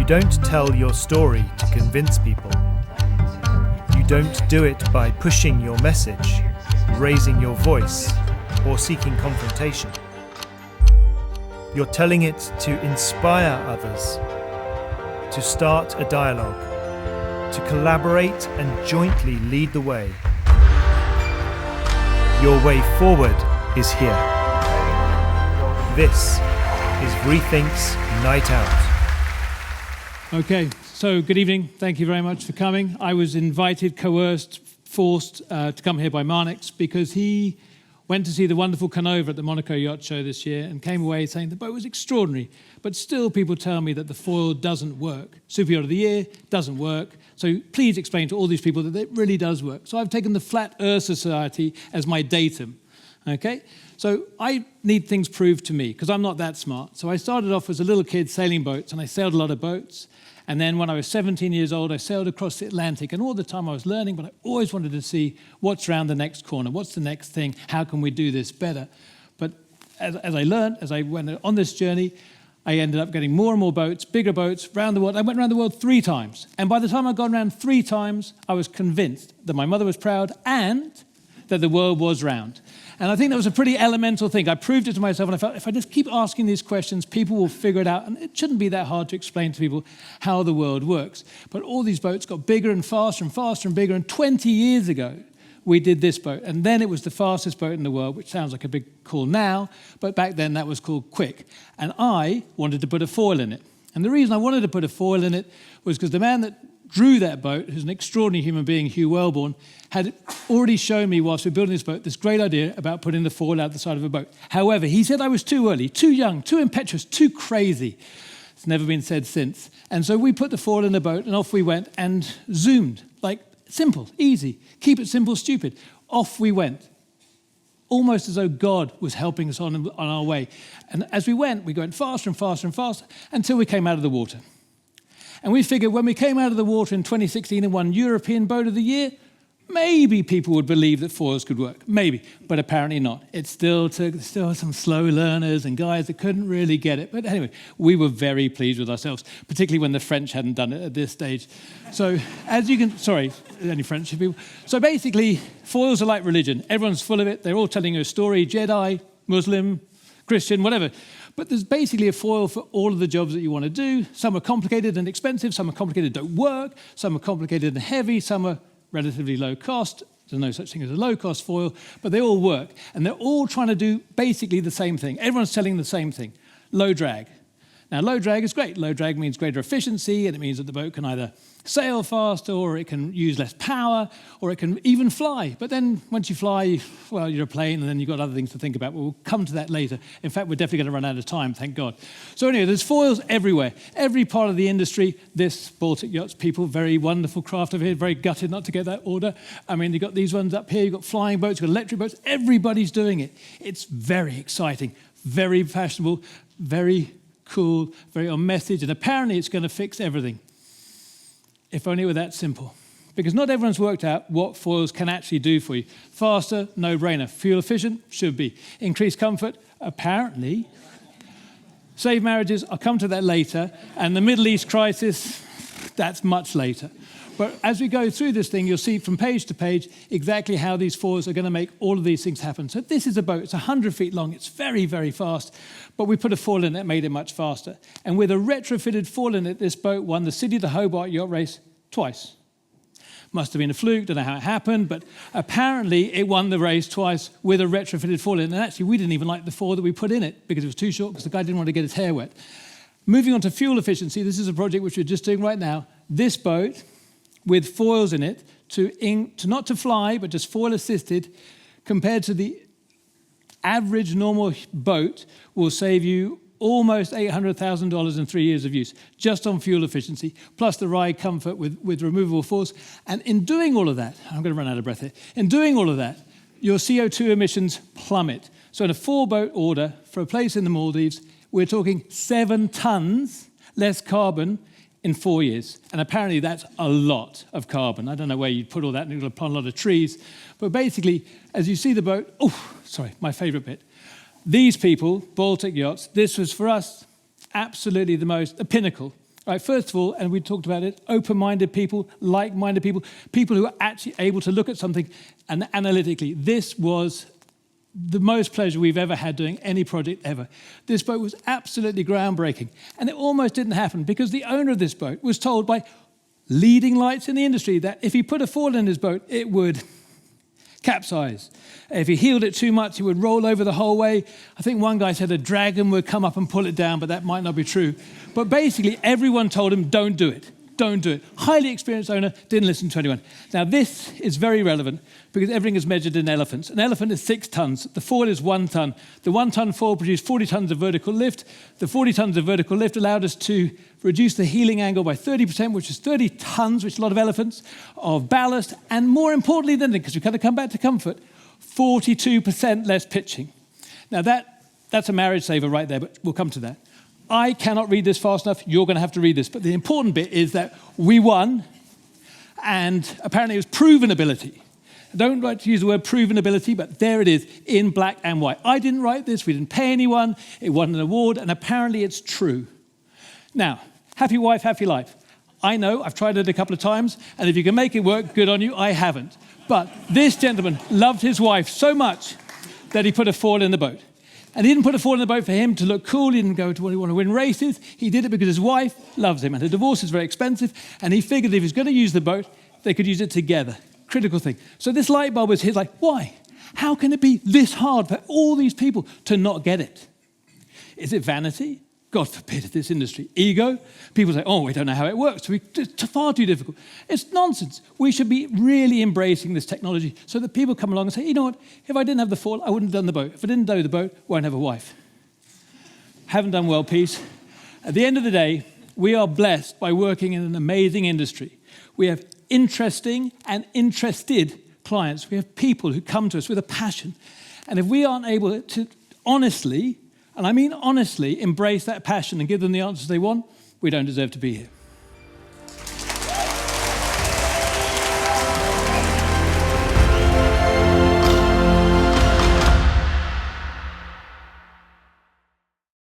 don't tell your story to convince people. You don't do it by pushing your message, raising your voice, or seeking confrontation. You're telling it to inspire others, to start a dialogue, to collaborate and jointly lead the way. Your way forward is here. This is Rethink's Night Out. Okay, so good evening. Thank you very much for coming. I was invited, coerced, forced to come here by Marnix because he went to see the wonderful Canova at the Monaco Yacht Show this year and came away saying the boat was extraordinary, but still people tell me that the foil doesn't work. Super Yacht of the Year doesn't work. So please explain to all these people that it really does work. So I've taken the Flat Earth Society as my datum, okay? So I need things proved to me because I'm not that smart. So I started off as a little kid sailing boats, and I sailed a lot of boats. And then when I was 17 years old, I sailed across the Atlantic. And all the time I was learning, but I always wanted to see what's around the next corner. What's the next thing? How can we do this better? But as I learned, as I went on this journey, I ended up getting more and more boats, bigger boats, around the world. I went around the world 3 times. And by the time I'd gone around 3 times, I was convinced that my mother was proud and that the world was round. And I think that was a pretty elemental thing. I proved it to myself, and I felt if I just keep asking these questions, people will figure it out. And it shouldn't be that hard to explain to people how the world works. But all these boats got bigger and faster and faster and bigger. And 20 years ago, we did this boat. And then it was the fastest boat in the world, which sounds like a big call now. But back then, that was called Quick. And I wanted to put a foil in it. And the reason I wanted to put a foil in it was because the man that drew that boat, who's an extraordinary human being, Hugh Wellborn, had already shown me whilst we were building this boat this great idea about putting the foil out the side of a boat. However, he said I was too early, too young, too impetuous, too crazy. It's never been said since. And so we put the foil in the boat and off we went and zoomed. Like, simple, easy. Keep it simple, stupid. Off we went. Almost as though God was helping us on our way. And as we went faster and faster and faster until we came out of the water. And we figured when we came out of the water in 2016 and won European Boat of the Year, maybe people would believe that foils could work. Maybe, but apparently not. It still took some slow learners and guys that couldn't really get it. But anyway, we were very pleased with ourselves, particularly when the French hadn't done it at this stage. So as you can, sorry, any French people. So basically, foils are like religion. Everyone's full of it. They're all telling you a story, Jedi, Muslim, Christian, whatever. But there's basically a foil for all of the jobs that you want to do. Some are complicated and expensive. Some are complicated and don't work. Some are complicated and heavy. Some are relatively low cost. There's no such thing as a low-cost foil, but they all work. And they're all trying to do basically the same thing. Everyone's selling the same thing, low drag. Now, low drag is great. Low drag means greater efficiency, and it means that the boat can either sail faster, or it can use less power, or it can even fly. But then once you fly, well, you're a plane, and then you've got other things to think about. We'll come to that later. In fact, we're definitely going to run out of time, thank God. So anyway, there's foils everywhere. Every part of the industry, this Baltic Yachts people, very wonderful craft over here, very gutted not to get that order. I mean, you've got these ones up here, you've got flying boats, you've got electric boats. Everybody's doing it. It's very exciting, very fashionable, very cool, very on message, and apparently it's going to fix everything. If only it were that simple. Because not everyone's worked out what foils can actually do for you. Faster, no-brainer. Fuel efficient, should be. Increased comfort, apparently. Save marriages, I'll come to that later. And the Middle East crisis, that's much later. But as we go through this thing, you'll see from page to page exactly how these foils are going to make all of these things happen. So this is a boat. It's 100 feet long. It's very, very fast. But we put a foil in it that made it much faster. And with a retrofitted foil in it, this boat won the City to Hobart Yacht Race twice. Must have been a fluke. Don't know how it happened. But apparently it won the race twice with a retrofitted foil in it. And actually, we didn't even like the foil that we put in it because it was too short because the guy didn't want to get his hair wet. Moving on to fuel efficiency, this is a project which we're just doing right now. This boat, with foils in it, to not to fly, but just foil-assisted, compared to the average normal boat, will save you almost $800,000 in 3 years of use, just on fuel efficiency, plus the ride comfort with removable foils. And in doing all of that, I'm going to run out of breath here, in doing all of that, your CO2 emissions plummet. So in a 4-boat order for a place in the Maldives, we're talking 7 tons less carbon in 4 years. And apparently that's a lot of carbon. I don't know where you'd put all that, and you've got to plant a lot of trees. But basically, as you see the boat, my favorite bit. These people, Baltic Yachts, this was for us absolutely the pinnacle Right, first of all, and we talked about it, open-minded people, like-minded people, people who are actually able to look at something and analytically. This was the most pleasure we've ever had doing any project ever. This boat was absolutely groundbreaking. And it almost didn't happen because the owner of this boat was told by leading lights in the industry that if he put a foil in his boat, it would capsize. If he heeled it too much, it would roll over the whole way. I think one guy said a dragon would come up and pull it down, but that might not be true. But basically, everyone told him, don't do it. Don't do it. Highly experienced owner, didn't listen to anyone. Now, this is very relevant because everything is measured in elephants. An elephant is 6 tons. The foil is 1 ton. The 1 ton foil produced 40 tons of vertical lift. The 40 tons of vertical lift allowed us to reduce the heeling angle by 30%, which is 30 tons, which is a lot of elephants, of ballast. And more importantly than that, because we've got to come back to comfort, 42% less pitching. Now, that's a marriage saver right there, but we'll come to that. I cannot read this fast enough. You're going to have to read this. But the important bit is that we won, and apparently it was proven ability. I don't like to use the word proven ability, but there it is in black and white. I didn't write this. We didn't pay anyone. It won an award, and apparently it's true. Now, happy wife, happy life. I know, I've tried it a couple of times, and if you can make it work, good on you. I haven't. But this gentleman loved his wife so much that he put a foil in the boat. And he didn't put a foil in the boat for him to look cool. He didn't go to want to win races. He did it because his wife loves him. And a divorce is very expensive. And he figured if he's going to use the boat, they could use it together. Critical thing. So this light bulb was his, like, why? How can it be this hard for all these people to not get it? Is it vanity? God forbid, this industry. Ego? People say, oh, we don't know how it works. It's far too difficult. It's nonsense. We should be really embracing this technology so that people come along and say, you know what, if I didn't have the foil, I wouldn't have done the boat. If I didn't do the boat, I won't have a wife. Haven't done well, peace. At the end of the day, we are blessed by working in an amazing industry. We have interesting and interested clients. We have people who come to us with a passion. And if we aren't able to honestly, and I mean honestly, embrace that passion and give them the answers they want, we don't deserve to be here.